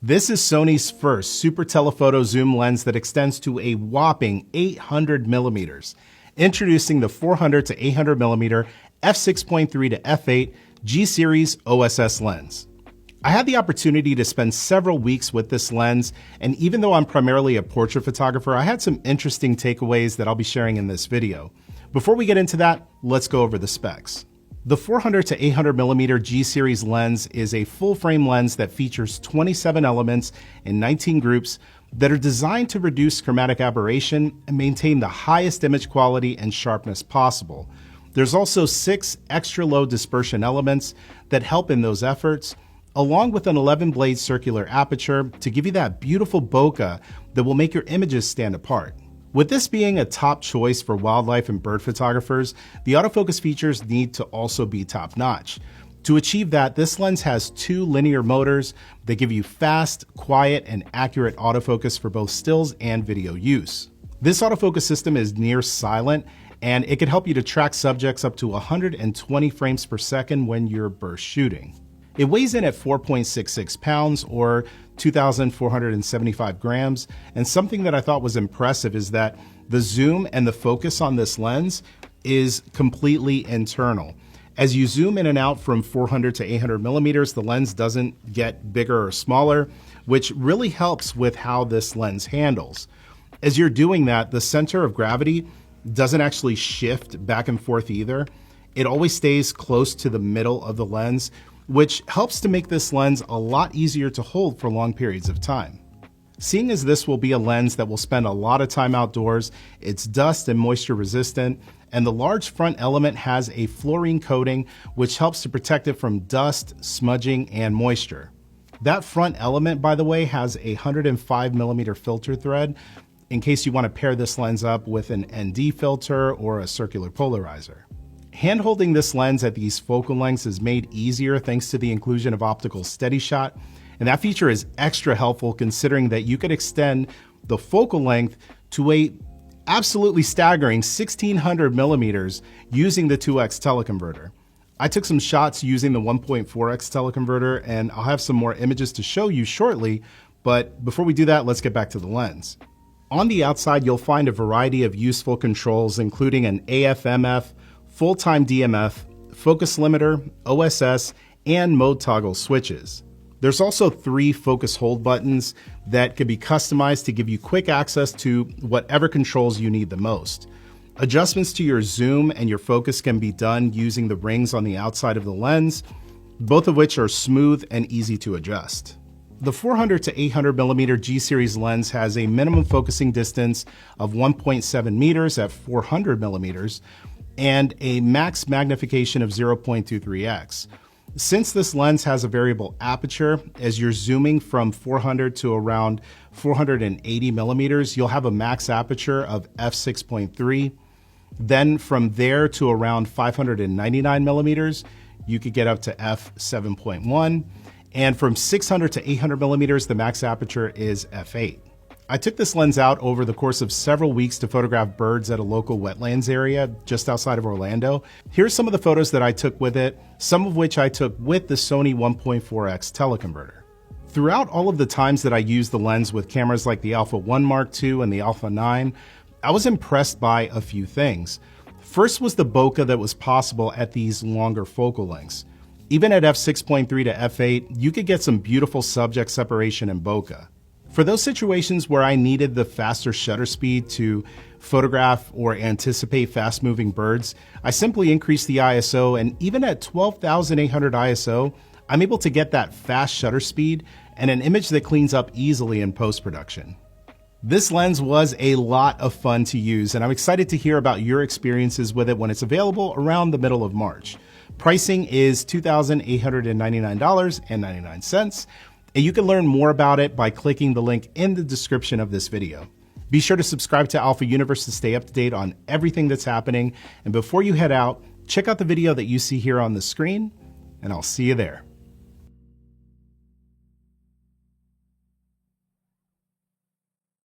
This is Sony's first super telephoto zoom lens that extends to a whopping 800 millimeters, introducing the 400 to 800 millimeter F6.3-8 G series OSS lens. I had the opportunity to spend several weeks with this lens, and even though I'm primarily a portrait photographer, I had some interesting takeaways that I'll be sharing in this video. Before we get into that, let's go over the specs. The 400 to 800 millimeter G series lens is a full frame lens that features 27 elements in 19 groups that are designed to reduce chromatic aberration and maintain the highest image quality and sharpness possible. There's also 6 extra low dispersion elements that help in those efforts, along with an 11 blade circular aperture to give you that beautiful bokeh that will make your images stand apart. With this being a top choice for wildlife and bird photographers, the autofocus features need to also be top-notch. To achieve that, this lens has 2 linear motors that give you fast, quiet, and accurate autofocus for both stills and video use. This autofocus system is near silent, and it can help you to track subjects up to 120 frames per second when you're burst shooting. It weighs in at 4.66 pounds or 2,475 grams, and something that I thought was impressive is that the zoom and the focus on this lens is completely internal. As you zoom in and out from 400 to 800 millimeters, the lens doesn't get bigger or smaller, which really helps with how this lens handles. As you're doing that, the center of gravity doesn't actually shift back and forth either. It always stays close to the middle of the lens, which helps to make this lens a lot easier to hold for long periods of time. Seeing as this will be a lens that will spend a lot of time outdoors, it's dust and moisture resistant, and the large front element has a fluorine coating which helps to protect it from dust, smudging, and moisture. That front element, by the way, has a 105 millimeter filter thread in case you want to pair this lens up with an ND filter or a circular polarizer. Hand-holding this lens at these focal lengths is made easier thanks to the inclusion of optical steady shot, and that feature is extra helpful considering that you could extend the focal length to a absolutely staggering 1600 millimeters using the 2x teleconverter. I took some shots using the 1.4x teleconverter, and I'll have some more images to show you shortly, but before we do that, let's get back to the lens. On the outside, you'll find a variety of useful controls, including an AF/MF, full-time DMF, focus limiter, OSS, and mode toggle switches. There's also 3 focus hold buttons that can be customized to give you quick access to whatever controls you need the most. Adjustments to your zoom and your focus can be done using the rings on the outside of the lens, both of which are smooth and easy to adjust. The 400 to 800 millimeter G series lens has a minimum focusing distance of 1.7 meters at 400 millimeters, and a max magnification of 0.23x. Since this lens has a variable aperture, as you're zooming from 400 to around 480 millimeters, you'll have a max aperture of f6.3. Then from there to around 599 millimeters, you could get up to f7.1. And from 600 to 800 millimeters, the max aperture is f8. I took this lens out over the course of several weeks to photograph birds at a local wetlands area just outside of Orlando. Here's some of the photos that I took with it, some of which I took with the Sony 1.4x teleconverter. Throughout all of the times that I used the lens with cameras like the Alpha 1 Mark II and the Alpha 9, I was impressed by a few things. First was the bokeh that was possible at these longer focal lengths. Even at f6.3-8, you could get some beautiful subject separation and bokeh. For those situations where I needed the faster shutter speed to photograph or anticipate fast-moving birds, I simply increased the ISO, and even at 12,800 ISO, I'm able to get that fast shutter speed and an image that cleans up easily in post-production. This lens was a lot of fun to use, and I'm excited to hear about your experiences with it when it's available around the middle of March. Pricing is $2,899.99. And you can learn more about it by clicking the link in the description of this video. Be sure to subscribe to Alpha Universe to stay up to date on everything that's happening. And before you head out, check out the video that you see here on the screen, and I'll see you there.